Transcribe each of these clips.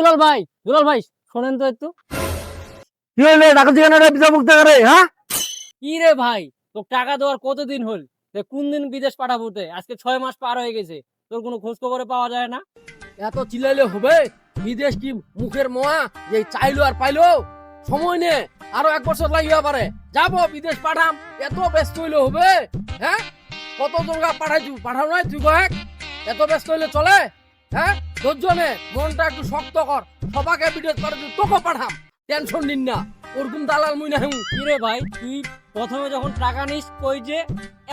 দুলাল ভাই শোনেন তো একটু। কি হইলে ডাকাতি কেন রে বিজা মুক্ত করে হ্যাঁ? কি রে ভাই, তোর টাকা দেওয়ার কতদিন হল? কোন দিন বিদেশ পাঠাবো? আজকে 6 মাস পার হয়ে গেছে, তোর কোনো খোঁজ খবরে পাওয়া যায় না। এত চিল্লাইলে হবে? বিদেশ কি মুখের মোয়া যে চাইলো আর পাইলো? সময় নে, আরো 1 বছর লাগিয়ে পারে। যাবো বিদেশ পাঠাম, এত ব্যস্ত হইলে হবে? হ্যাঁ, কত জনগা পাঠাইছু, পাঠাও নাই তুই কয়েক? এত ব্যস্ত হইলে চলে? হ্যাঁ, ধৈর্য নে, মনটা একটু শক্ত কর। সবাকে বিদেশ পাঠাচ্ছি, তোকে পাঠাম, টেনশন নিন না। ওরকম দালাল মুই না। কি রে ভাই, তুই প্রথমে যখন টাকা নিস কই যে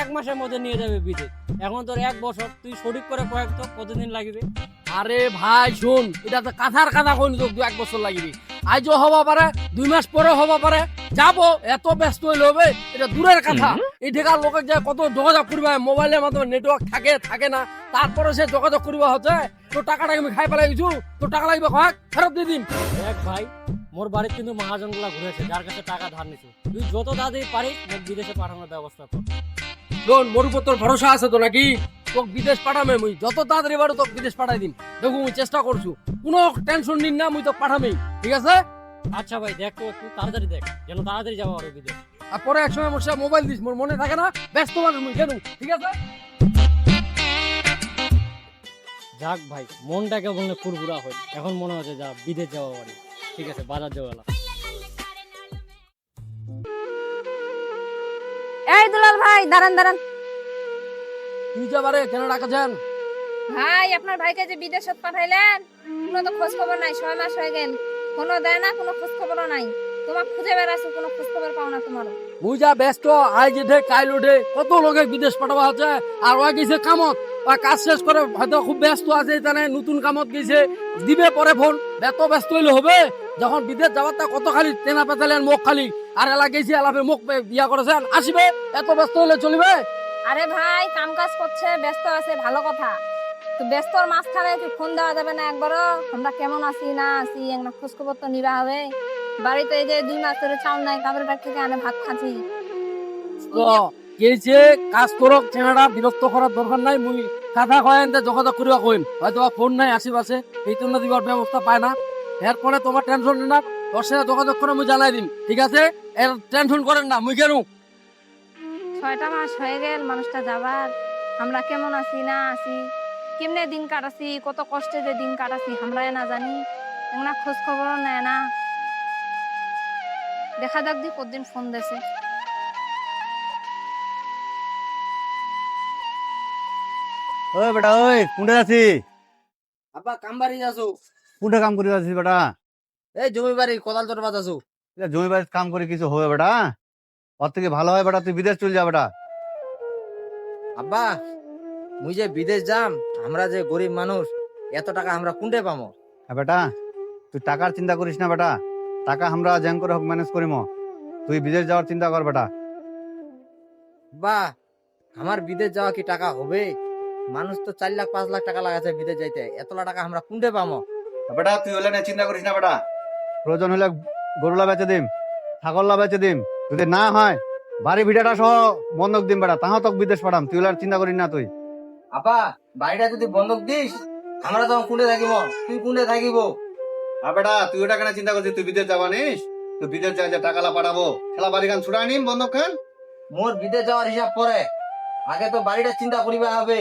1 মাসের মধ্যে নিয়ে যাবে বিদেশ, এখন তোর 1 বছর। তুই সঠিক করে কয়েক তো কতদিন লাগবে? আরে ভাই শুন, এটা তো কাঁথার কাঁথা কোন যোগ 1 বছর লাগবে। আজও হবা পারে, 2 মাস পরে হবা পারে। যাবো, এত ব্যস্ত হইলে হবে? এটা দূরের কথা। এই ঢেকার লোকের যে কত যোগাযোগ করবে, মোবাইলের মাধ্যমে নেটওয়ার্ক থাকে থাকে না, তারপরে সে যোগাযোগ করবা হচ্ছে। তোর টাকাটা আমি খাই পেলাই কিছু, তোর টাকা লাগবে কয়েক, ফেরত দিয়ে দিন। দেখ ভাই, মোর বাড়ির কিন্তু মহাজন গুলা ঘুরেছে, যার কাছে টাকা ধার নিছো। তুই যত তাড়াতাড়ি পারিস মোর বিদেশে পাঠানোর ব্যবস্থা কর। শোন, মোর উপর তোর ভরসা আছে তো নাকি? তোকে বিদেশ পাঠামে মুই, যত তাড়াতাড়ি পারো তোকে বিদেশ পাঠাই দিন। দেখো মুই চেষ্টা করছু, কোনো টেনশন নিন না, মুই তো পাঠামেই, ঠিক আছে? আচ্ছা ভাই, দেখ তো একটু তাড়াতাড়ি দেখ, যেন তাড়াতাড়ি যাওয়া হবে বিদেশ। আর পরে একসময় মোর সাথে মোবাইল দিস, মোর মনে থাকে না, ব্যস্ত মানুষ মুই কেন, ঠিক আছে? যাক ভাই, মনটাকে বললে ফুরফুরা হয়, এখন মনে হচ্ছে যা বিদেশ যাওয়া বাড়ি। ঠিক আছে, বাজার যাওয়া। এই দুলাল ভাই, দাঁড়ান দাঁড়ান। তুই যাবারে কেন ডাকাছেন? ভাই, আপনার ভাইকে যে বিদেশে পাঠাইলেন, কোনো তো খোঁজ খবর নাই। 6 মাস হয়ে গেল, কোনো দেয় না, কোনো খোঁজ খবরও নাই। তোমার খুঁজে বেড়াচ্ছ, কোনো খোঁজ খবর পাও না তোমারও। মুই যা ব্যস্ত, আজ উঠে কাইল উঠে কত লোকে বিদেশ পাঠাবা হচ্ছে। আর ওই গেছে কামত, ওই কাজ শেষ করে হয়তো খুব ব্যস্ত আছে, এখানে নতুন কামত গেছে, দিবে পরে ফোন। এত ব্যস্ত হইলে হবে? যখন বিদেশ যাবার তা কত খালি তেনা পেতালেন মুখ খালি, আর এলা গেছি এলাপে মুখ ইয়া করেছেন, আসিবে। এত ব্যস্ত হইলে চলিবে? আরে ভাই, কাম কাজ করছে, ব্যস্ত আছে, ভালো কথা। তো ব্যস্তর মাঝখানে কি ফোন দেওয়া যাবে না একবারও? আমরা কেমন আছি না আছি একটা খোঁজ খবর তো নিবা হবে। বাড়িতে এই যে 2 মাস ধরে চাউল নাই, কাপড় বাড়ি থেকে আনে ভাত খাচ্ছি। তো গেছে কাজ করক, চেনাটা বিরক্ত করার দরকার নাই। মুই কথা কয়েন যোগাযোগ করিবা কইন, হয়তো ফোন নাই আশেপাশে, এই জন্য দিবার ব্যবস্থা পায় না। এরপরে তোমার টেনশন না, তোর সাথে যোগাযোগ করে মুই জানাই দিন, ঠিক আছে? এর টেনশন করেন না, মুই কেন। 6টা মাস হয়ে গেল মানুষটা যাবার। আমরা কেমন আছি না আছি, কেমনে দিন কাটাছি, কত কষ্টে যে দিন কাটাছি আমরা না জানি। এগুলা খোঁজ খবরও নেয় না। দেখা যাক দি কতদিন ফোন দেছে। ওই বেটা, ওই কোনটা আছি? আব্বা কাম বাড়ি যাচ্ছো? কোনটা কাম করে আছিস বেটা? এই জমি বাড়ি কোদাল চড়বা যাচ্ছো? জমি বাড়ি কাম করে কিছু হবে বেটা? ওর থেকে ভালো হয় বেটা তুই বিদেশ চলে যা বেটা। আব্বা, মুই যে বিদেশ যাম, আমরা যে গরিব মানুষ, এত টাকা আমরা কোনটে পামো? হ্যাঁ বেটা, তুই টাকার চিন্তা করিস না বেটা, টাকা আমরা জ্যাং করে হোক ম্যানেজ করিম। তুই বিদেশ যাওয়ার চিন্তা কর বেটা। বাহ, আমার বিদেশ যাওয়া কি টাকা হবে? মানুষ তো 4 লাখ 5 লাখ টাকা লাগাছে বিদেশ যাইতে, এতলা টাকা আমরা কোনটে পামো? বেটা তুই হলে না চিন্তা করিস না বেটা, প্রয়োজন হলে গরুলা বেচে দিম, ছাগললা বেচে দিম, যদি না হয় বাড়ি ভিটাটা সহ বন্ধক দিম বেটা, তাহাও তোকে বিদেশ পাঠাম। তুই হলে আর চিন্তা করিস না তুই। আব্বা, বাড়িটা যদি বন্ধক দিস, আমরা তখন কোনটে থাকিব? তুই কোনটে থাকিব? আর বেটা তুই ওটা কেন চিন্তা করছিস? তুই বিদেশ যাবানিস, তুই বিদেশ যাই যে টাকালা পাঠাবো, খেলা বাড়ি খান ছুড়াই নিম বন্ধক খান। মোর বিদেশ যাওয়ার হিসাব পরে, আগে তো বাড়িটা চিন্তা করিবা হবে।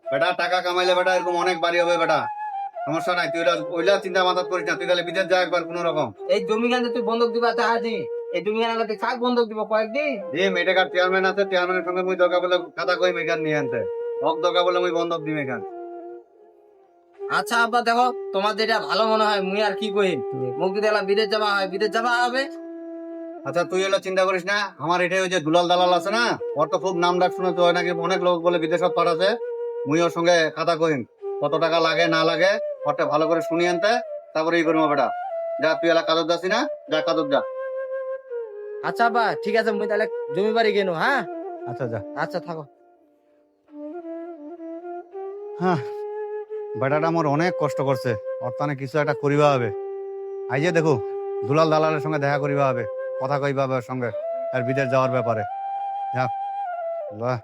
বেটা টাকা কামাইলে বেটা এরকম অনেক বাড়ি হবে বেটা, সমস্যা নাই। তুই ওইলা চিন্তা মাথা করিস না, তুই খালি বিদেশ যা একবার কোন রকম। এই জমি খান তুই বন্ধক দিবা চাহাছি, এই জমি খান তুই কাক বন্ধক দিব কয়েকদিন? দিম, এটাকার চেয়ারম্যান আছে, চেয়ারম্যানের সঙ্গে মুই দরকার বলে খাতা কইম এখান নিয়ে আনতে, হক দরকার বলে মুই বন্ধক দিম এখান। আচ্ছা আব্বা, দেখো তোমার যেটা ভালো মনে হয়, মুই আর কি কই, মুখ যদি এলা বিদেশ যাবা হয়, বিদেশ যাবা হবে। আচ্ছা তুই এলো চিন্তা করিস না, আমার এটাই ওই যে দুলাল দালাল আছে না, ওর তো খুব নাম ডাক শুনে তো হয় নাকি, অনেক লোক বলে বিদেশত পাঠাছে। মুই ওর সঙ্গে খাতা কইম, কত টাকা লাগে না লাগে ওরটা ভালো করে শুনি আনতে, তারপরে ই করবো বেটা। যা তুই এলা কাজত যাচ্ছি না, যা কাজত যা। আচ্ছা আব্বা, ঠিক আছে, মুই তাহলে জমি বাড়ি গেনু। হ্যাঁ আচ্ছা যা। আচ্ছা, থাকো। হ্যাঁ, বেটাটা আমার অনেক কষ্ট করছে, ওর তানে কিছু একটা করিবা হবে। আইজে দেখো দুলাল দালালের সঙ্গে দেখা করিবা হবে, কথা কইবা হবে ওর সঙ্গে আর বিদেশ যাওয়ার ব্যাপারে। যা বাহ।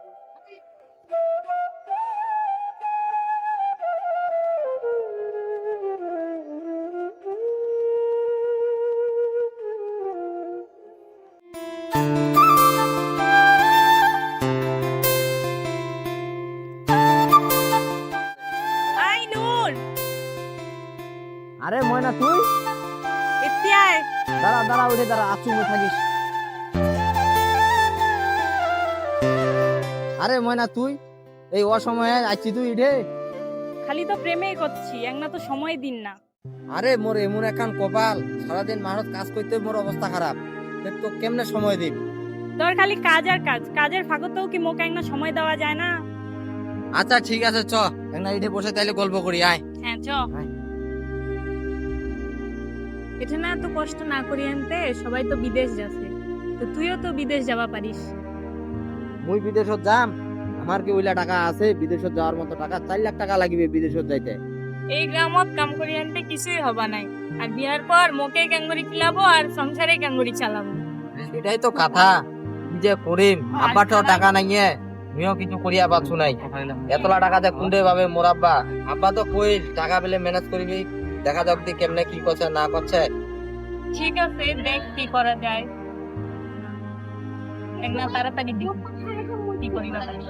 আই নূর, আরে ময়না তুই এতে আয়। দাঁড়া দাঁড়া উঠে দাঁড়া আচু থাকিস। আরে ময়না তুই এই অসময়ে আইছি তুই ইডে? খালি তো প্রেমেই করছি, একনা তো সময় দিন না। আরে মোর এমন একখান কপাল, সারাদিন মাঠত কাজ করতে মোর অবস্থা খারাপ, তো কেমনে সময় দিন? তোর খালি কাজ আর কাজ, কাজের ফাঁকতেও কি মোকে একনা সময় দেওয়া যায় না? আচ্ছা ঠিক আছে চ একটা ইডে বসে তাইলে গল্প করি আয়। হ্যাঁ চ। আয়। এটা না তো কষ্ট না করি আনতে, সবাই তো বিদেশ যাচ্ছে, তো তুইও তো বিদেশ যাবা পারিস। মুই বিদেশত যাম, আমার কি ওইলা টাকা আছে বিদেশত যাওয়ার মতো? টাকা 4 লাখ টাকা লাগবে বিদেশত যাইতে। এই গ্রামত কাম করি আনতে কিছুই হবা নাই, আর বিয়ার পর মোকে ক্যাঙ্গুরি খিলাবো আর সংসারে ক্যাঙ্গুরি চালাবো। সেটাই তো কথা, কি যে করিম, আব্বাটাও টাকা নাইয়ে আমিও কিছু করিয়া পাচ্ছু নাই। এতলা টাকা যে কুন্ডে পাবে মোর আব্বা? আব্বা তো কই টাকা পেলে ম্যানেজ করবি, দেখা যাক দি কেমনে কি করছে না করছে। ঠিক আছে, দেখ কি করা যায়, একনা তাড়াতাড়ি দিক কি করিবা পারি।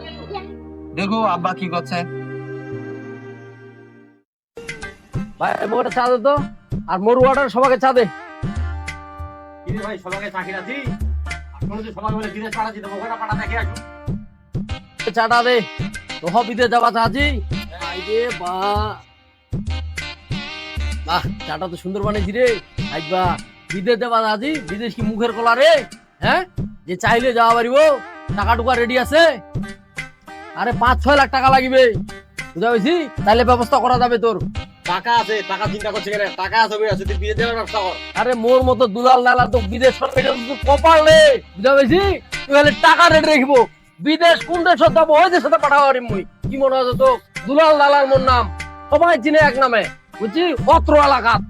দেখো আব্বা কি করছে। ভাই মোটা চা দে তো, আর মোর ওয়াটার সবাইকে চা দে। কিরে ভাই, সবাইকে চাকরি আছি, এখন যে সবাই বলে বিদেশ পাঠাচ্ছি, তো ওখানে পাঠা দেখে আসো। চাটা দে তো হবিতে যাবা চাচি। আইরে বাহ বাহ, চাটা তো সুন্দর বানিয়েছি রে। আইবা বিদেশ যাবা চাচি, বিদেশ কি মুখের কলা রে? হ্যাঁ, যে চাইলে যাওয়া পারিব, টাকা টুকা রেডি আছে। আরে 5-6 লাখ টাকা লাগবে, বুঝা পাইছি? তাইলে ব্যবস্থা করা যাবে তোর। টাকা আছে, টাকা চিন্তা করছে কেন? টাকা আছে বই আছে, তুই বিদেশ যাওয়ার ব্যবস্থা কর। আরে মোর মতো দুলাল দালা তো বিদেশ কপাল রে, বুঝা পাইছি? তুই খালি টাকা রেডি রাখবো, বিদেশ কোন দেশত যাবো ওই দেশে পাঠাবো। আরে মুই কি মনে আছে তো, দুলাল দালার মোর নাম সবাই চিনে এক নামে, বুঝছি? অত্র এলাকাত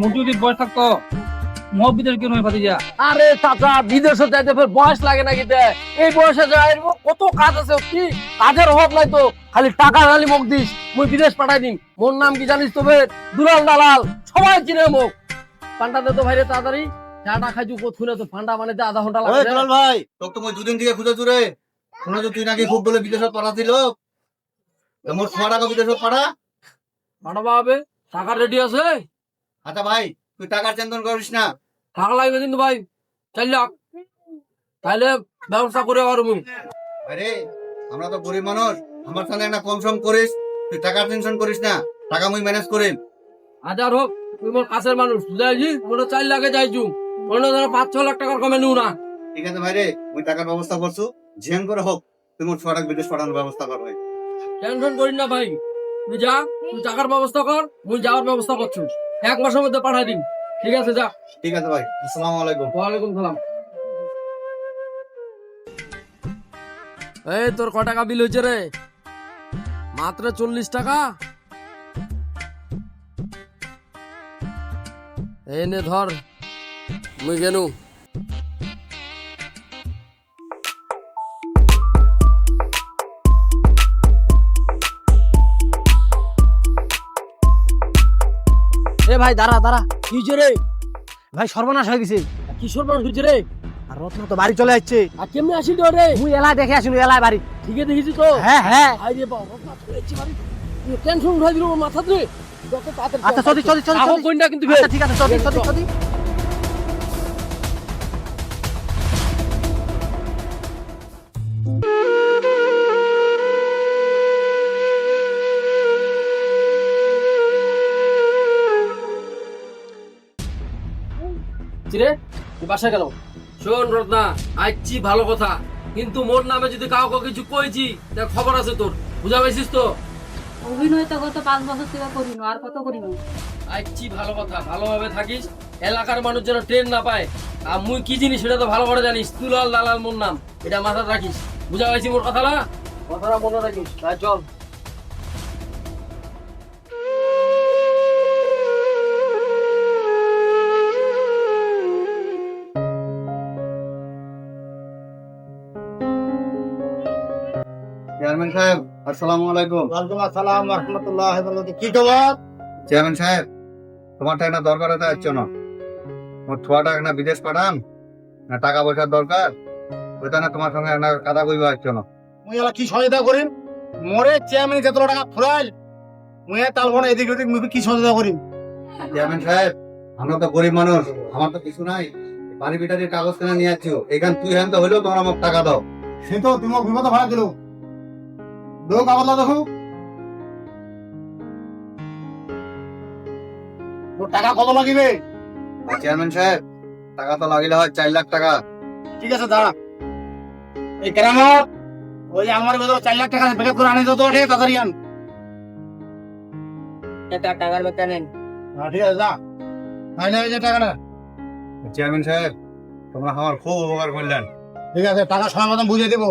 মোটু যদি বয়স থাকতো মহ বিদেশ কেন হয়ে যা? আরে চাচা বিদেশে যাইতে ফের বয়স লাগে নাকি? এই বয়সে যাই কত কাজ আছে, কি কাজের অভাব নাই তো, খালি টাকা খালি মুখ দিস, মুই বিদেশ পাঠাই দিম। মোর নাম কি জানিস তো ফের? দুলাল দালাল, সবাই চিনে মুখ। পান্ডা দে তো ভাইরে তাড়াতাড়ি, চাটা খাইছু কোথুনে তো পান্ডা বানাইতে আধা ঘন্টা ওই লাগে। দুলাল ভাই, তোকে তো মই দুদিন থেকে খুঁজে চুরে শুনেছো তুই নাকি খুব বলে বিদেশত পাঠাছিল, মোর 6 টাকা বিদেশত পাঠা। পাঠাবা হবে, টাকা রেডি আছে। আচ্ছা ভাই, তুই টাকার চিন্তন করিস না। টাকা লাগবে কিন্তু ভাই 4 লাখ, তাইলে ব্যবস্থা করে আর মুই। আরে আমরা তো গরিব মানুষ, আমার সঙ্গে একটা কম সম করিস, তুই টাকার টেনশন করিস না, টাকা মুই ম্যানেজ করিম। হাজার হোক, তুই মোর কাছের মানুষ, বুঝাইছি? মোটা 4 লাখে যাইছু, অন্য ধরো 5-6 লাখ টাকার কমে নিউ না। ঠিক আছে ভাই রে, মুই টাকার ব্যবস্থা করছু, যেন করে হোক তুই মোট 6 টাকা বিদেশ পাঠানোর ব্যবস্থা কর ভাই। টেনশন করিস না ভাই, তুই যা, তুই টাকার ব্যবস্থা কর, মুই যাওয়ার ব্যবস্থা করছু, 1 মাসের মধ্যে পাঠাই দিন। ঠিক আছে যা। ঠিক আছে ভাই, আসসালামু আলাইকুম। ওয়ালাইকুম সালাম। এই তোর ক টাকা বিল হয়েছে রে? মাত্র 40 টাকা। এই নে ধর, মুই গেনু। এ ভাই দাঁড়া দাঁড়া, কি হয়েছে রে? ভাই সর্বনাশ হয়ে গেছে, কি সর্বনাশ হয়েছে রে? আর রত্ন তো বাড়ি চলে যাচ্ছে। আর কেমনে আসিল রে? মুই এলায় দেখে আসিল, এলায় বাড়ি। ঠিক আছে দেখেছি তো। হ্যাঁ হ্যাঁ। আরে বাবা, টেনশন উঠাই দিল মাথা রে। আচ্ছা চলি চলি চলি আহো চলি। কোনটা কিন্তু আচ্ছা ঠিক আছে চলি চলি চলি। রে তুই বাসায় গেল? শোন রত্না, আইছি ভালো কথা, কিন্তু মোর নামে যদি কাউকে কিছু কইছি তার খবর আছে তোর, বুঝা পাইছিস তো? অভিনয় তো গত 5 বছর থেকে করিনো, আর কত করিনো? আইছি ভালো কথা, ভালোভাবে থাকিস, এলাকার মানুষ যেন ট্রেন না পায়। আর মুই কি জিনিস সেটা তো ভালো করে জানিস, দুলাল দালাল মোর নাম, এটা মাথায় রাখিস, বুঝা পাইছি মোর কথা না? কথাটা মনে রাখিস। চল। চেয়ারম্যান সাহেব, আসসালামু আলাইকুম। ওয়ালাইকুম আসসালাম ওয়া রাহমাতুল্লাহি ওয়া বারাকাতুহু। কি খবর? চেয়ারম্যান সাহেব, তোমার টাকা দরকার হতে আসছো না, মোট 6 টাকা না বিদেশ পাঠান, না টাকা পয়সার দরকার, ওইটা না তোমার সঙ্গে একটা কথা কইবা আসছো না। মুই এলা কি সহায়তা করিম? মরে চেয়ারম্যান যত টাকা ফুরাইল, মুই তালবো না এদিক ওদিক, মুই কি সহায়তা করিম? চেয়ারম্যান সাহেব, আমরা তো গরিব মানুষ, আমার তো কিছু নাই, বাড়ি বিটারির কাগজ কেনা নিয়ে আসছো, এখান তুই হ্যান তো হইলেও তোমরা আমাকে টাকা দাও। সে তো তুমি বিপদ ভাড়া দিল, দো কাগজটা দেখো। তোর টাকা কত লাগিবে? চেয়ারম্যান সাহেব, টাকা তো লাগিলে হয় 4 লাখ টাকা। ঠিক আছে দাঁড়া, এই কেরামত ওই আমার ভেতর 4 লাখ টাকা বেকার করে আনে তো ওঠে তাড়াতাড়ি আন। টাকার বেকার নেন। হ্যাঁ ঠিক আছে, যা নাইলে এই যে টাকাটা। চেয়ারম্যান সাহেব, তোমরা আমার খুব উপকার করলেন। ঠিক আছে, টাকা সময় মতন বুঝিয়ে দেবো।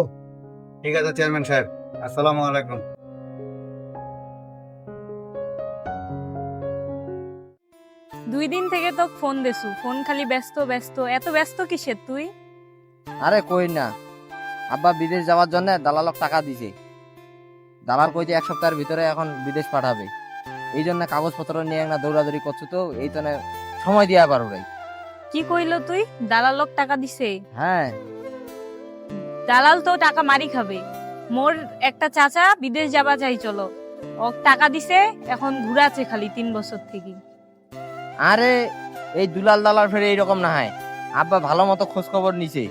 ঠিক আছে চেয়ারম্যান সাহেব, আসসালামু আলাইকুম। 2 দিন থেকে তো ফোন দেছু, ফোন খালি ব্যস্ত ব্যস্ত। এত ব্যস্ত কিসের তুই? আরে কই না, আব্বা বিদেশ যাওয়ার জন্য দালালক টাকা দিছে। দালাল কইছে 1 সপ্তাহের ভিতরে এখন বিদেশ পাঠাবে। এই জন্য কাগজপত্র নিয়ে না দৌড়াদৌড়ি করছো, তো এই জন্য সময় দিয়া পারো নাই। কি কইলো তুই? দালালক টাকা দিছে? হ্যাঁ, দালাল তো টাকা মারি খাবে। মোর একটা চাচা বিদেশ যাবা চাই, চলো ও টাকা দিছে, এখন ঘুরাচ্ছে খালি 3 বছর থেকে। আরে এই দুলাল দালাল ফেরে এইরকম না হয়। আব্বা ভালো মতো খোঁজ খবর নিছে।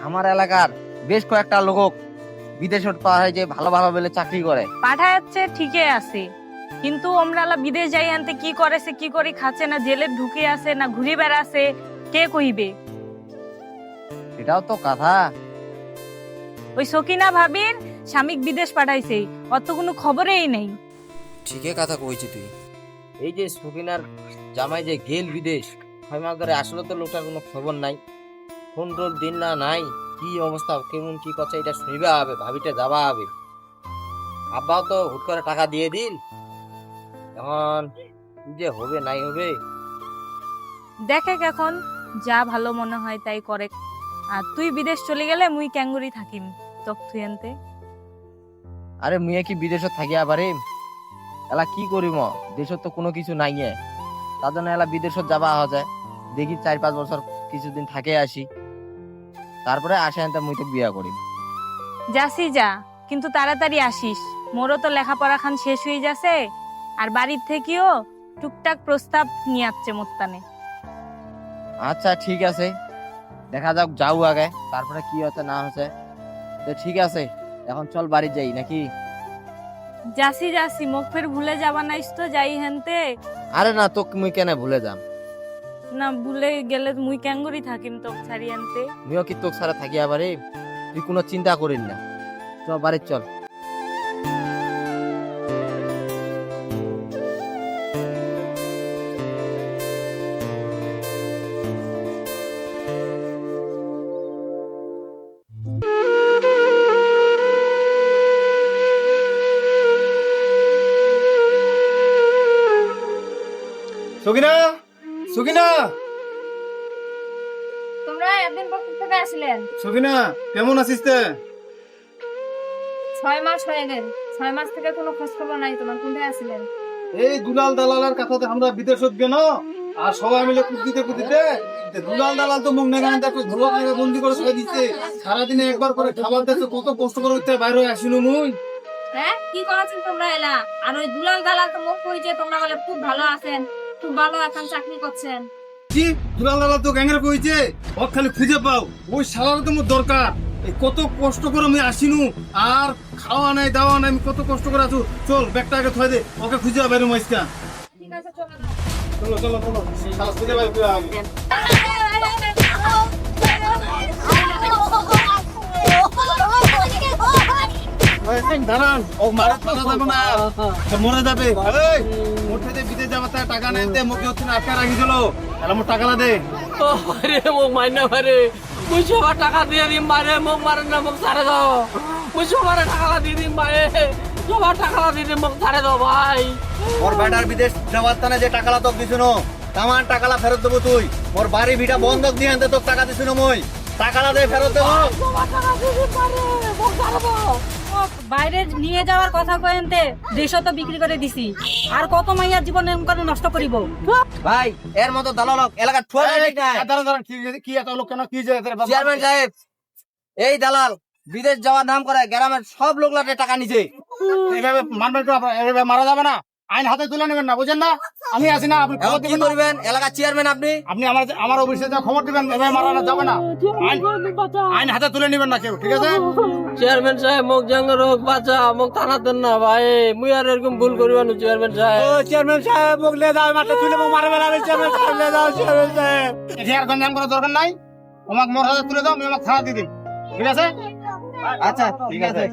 আমার এলাকার বেশ কয়েকটা লোক বিদেশত পাঠায় যে ভালো ভালো বলে চাকরি করে। পাঠাচ্ছে ঠিকই আছে, কিন্তু আমরা বিদেশ যাই আনতে কি করেছে, কি করে খাচ্ছে, না জেলে ঢুকে আছে, না ঘুরে বেড়াছে, কে কইবে? এটাও তো কথা। ওই সকিনা ভাবির স্বামীক বিদেশ পাঠাইছে, অত কোনো খবরেই নেই। ঠিকই কথা কইছি তুই। এই যে সুকিনার জামাই যে গেল বিদেশ 6 মাস ধরে, আসলে তো লোকটার কোনো খবর নাই, ফোন টোল দিন না নাই। কি অবস্থা, কেমন কি করছে এটা শুনিবা হবে, ভাবিটা যাবা হবে। আব্বাও তো হুট করে টাকা দিয়ে দিল, এখন কি যে হবে নাই হবে। দেখে এখন যা ভালো মনে হয় তাই করে। আর তুই বিদেশ চলে গেলে মুই ক্যাঙ্গুরি থাকিম তক তুই আনতে। আরে মুয়ে কি বিদেশত থাকিয়া পারিম? এলা কি করিম, দেশত তো কোনো কিছু নাই, তার জন্য এলা বিদেশত যাবা হওয়া যায়। দেখি 4-5 বছর কিছুদিন থাকে আসি, তারপরে আসে আনতে মুই তো বিয়া করিম। যাসি যা, কিন্তু তাড়াতাড়ি আসিস। মোরও তো লেখাপড়া খান শেষ হয়ে যাচ্ছে, আর বাড়ির থেকেও টুকটাক প্রস্তাব নিয়ে আসছে মোত্তানে। আচ্ছা ঠিক আছে, দেখা যাক, যাও আগে, তারপরে কি হচ্ছে না হচ্ছে। তো ঠিক আছে, এখন চল বাড়ি যাই নাকি? যাসি যাসি, মুখ ফের ভুলে যাবা নাইস তো, যাই হেনতে। আরে না, তোকে মুই কেন ভুলে যাম? না ভুলে গেলে মুই ক্যাঙ্গুরি থাকিম তক ছাড়ি আনতে। মুইও কি তোকে ছাড়া থাকিয়া পারি? তুই কোনো চিন্তা করিস না, চল বাড়ি চল। সকিনা, সকিনা, তোমরা একদিন পর থেকে আসলেন? সকিনা, কেমন আছিস তে? 6 মাস হয়ে গেল, 6 মাস থেকে কোনো খোঁজ খবর নাই তোমার। কোথায় আসলেন? এই দুলাল দালালের কথাতে আমরা বিদেশত গেল, আর সবাই মিলে কুদিতে কুদিতে দুলাল দালাল তো মুখ নেগান দেখো ধোয়া করে বন্দি করে ছেড়ে দিচ্ছে। সারাদিনে একবার করে খাবার দিতে কত কষ্ট করে উঠতে বাইরে হয়ে আসিল মুই। হ্যাঁ, কি করেছেন তোমরা এলা? আর ওই দুলাল দালাল তো মুখ কইছে তোমরা বলে খুব ভালো আছেন, খুব ভালো এখন চাকরি করছেন। কি দুলাল দালাল তো গ্যাংরে কইছে, ও খালি খুঁজে পাও, ওই শালার তো মোর দরকার। এই কত কষ্ট করে আমি আসিনু, আর খাওয়া নাই দাওয়া নাই, আমি কত কষ্ট করে আছো। চল ব্যাগটা আগে থয়ে দে, ওকে খুঁজে বাইরে মাইস্তা। ঠিক আছে, চলো। চলো চলো চলো, শালা খুঁজে বাইরে তুই আগে। দাঁড়ান, ও মারা যাবে না, মরে যাবে। মোর থেকে বিদেশ যাবার তার টাকা নেই, মুখে হচ্ছে না আটকা রাখি দিল। তাহলে মোর টাকা দে। ও মারে, মোক মাইনা মারে, মুই সবার টাকা দিয়ে দিম মারে, মোক মারে না, মোক ছাড়ে দাও। মুই সবার টাকা দিয়ে দিম মারে, সবার টাকা দিয়ে দিম, মোক ছাড়ে দাও ভাই। মোর বেটার বিদেশ যাওয়ার তানে যে টাকালা তোক দিছুনো, তামান টাকালা ফেরত দেবো তুই। মোর বাড়ি ভিটা বন্ধক দিয়ে আনতে তোক টাকা দিছুনো মই, টাকালা দে ফেরত দেবো। সবার টাকা দিয়ে দিম মারে, মোক ছাড়ে দাও। মোক বাইরে নিয়ে যাওয়ার কথা কয়েনতে দেশও তো বিক্রি করে দিছি আর কত মাইয়ার জীবন এরকম করে নষ্ট করিব ভাই এর মতো দালাল এলাকা ঠোয়া ঠিক নাই দাঁড়ান দাঁড়ান কি এত লোক কেন কি যে চেয়ারম্যান সাহেব এই দালাল বিদেশ যাওয়ার নাম করে গ্রামের সব লোক লাটে টাকা নিছে এইভাবে মারবেন তো এইভাবে মারা যাবে না আইন হাতে তুলে নেবেন না বুঝেন না আমি আছি না আপনি খবর এখন কি দিবেন না। করবেন এলাকার চেয়ারম্যান আপনি আপনি আমার অফিসে যা খবর দিবেন এভাবে মারা যাবে না আইন হাতে তুলে নেবেন না কেউ ঠিক আছে চেয়ারম্যান সাহেব মোক জঙ্গল হোক বাঁচা মোক টানা দেন না ভাই মুই আর এরকম ভুল করিব না চেয়ারম্যান সাহেব চেয়ারম্যান সাহেব মোক লে দাও মাঠে তুলে মোক মারবে না চেয়ারম্যান সাহেব লে দাও চেয়ারম্যান সাহেব এটি আর গঞ্জাম করার দরকার নাই আমাকে মোর হাতে তুলে দাও আমি আমাকে থানা দিয়ে দিন ঠিক আছে আচ্ছা ঠিক আছে